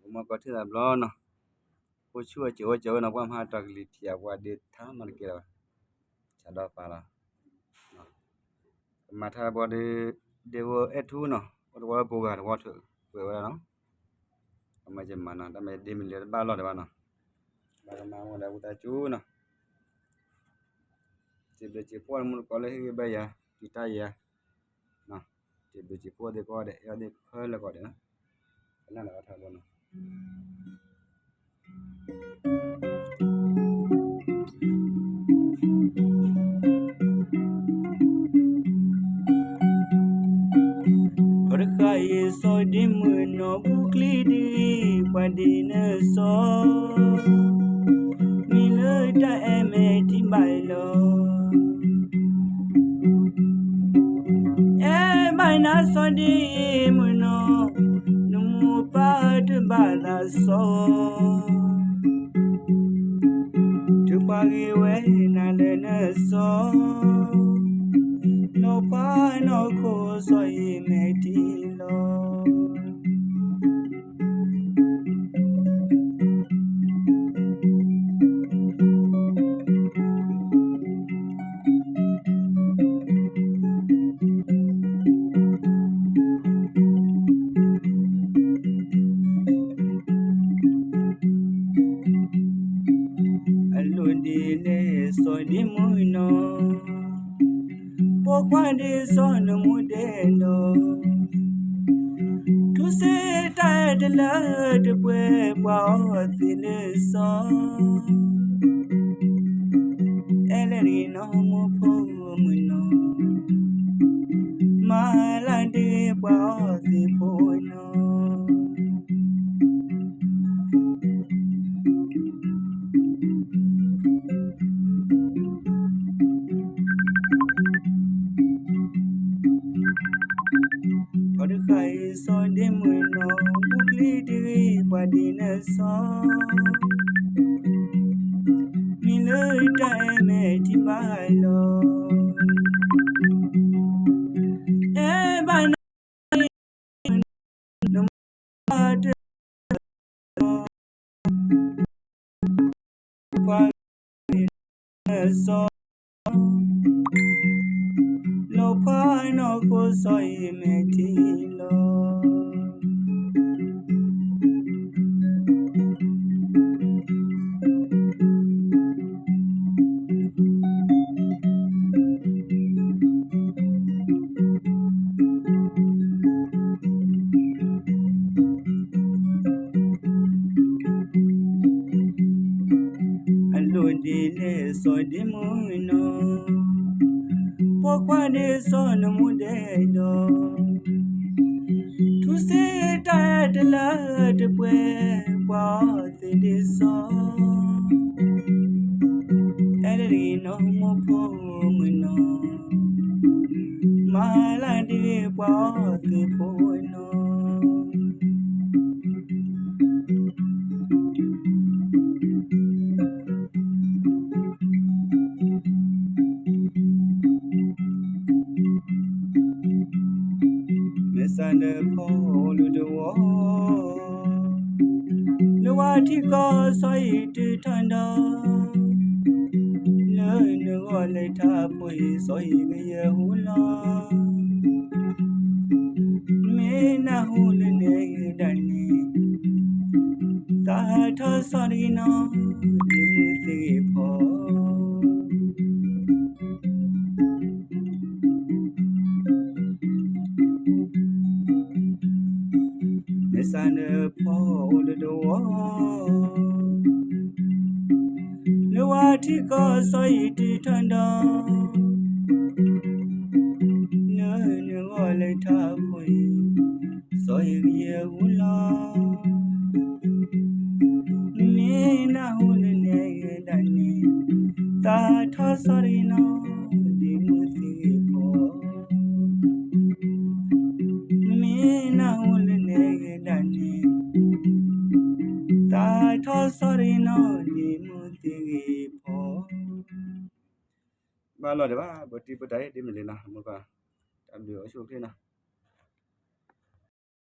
uma koti da blono ko chua che na kwa ma ta kli tia kwa de tha man ke la cha da pa la ma tha bo de wo ethu no wo bo ga wo thu we wa no ma je ma na da me de mi le ba lo de ba no ba ma mo da ta chu no che be che po mo ko le he ba ya ti ta ya no che be che po de ko de ya de kho le ko de no na la tha bo no Orkai so dimuno buklidi padina so Minuta emeti bailo Baina so dimuno Numu padu bala so Tupagi we na lena so No pa no ko so imeti lo Alundile so di muno Pokwande so no mudelo Tu se ta de la de pwe pa thine so Eleri no mo po muno Malande pa thi po no Orkai so de muno bukli de padina so Minuta emeti bailo Baina no mate padina so No pa no ko so imeti lo Alundile so di muno Pokwande so no mudelo Tu se ta de la de pwe pa thine so Eleri no mo po muno Malande pa thi po no Mesane po lu de wo Lu wa ti ko so iti thanda No le tha po so yi ye hu la Me na hu le ne dani Ta tha so ri no di mu se po Mesane po lu de wo Lu wa ti ko so iti thanda No le tha po so ye hu la Me na hu le ne dani Ta tha so ri no di mu se po Me na hu le ne dani Ta tha so ri no di mu se po Ba lo de ba boti botai de mi le na mo ka tam dio chu ke na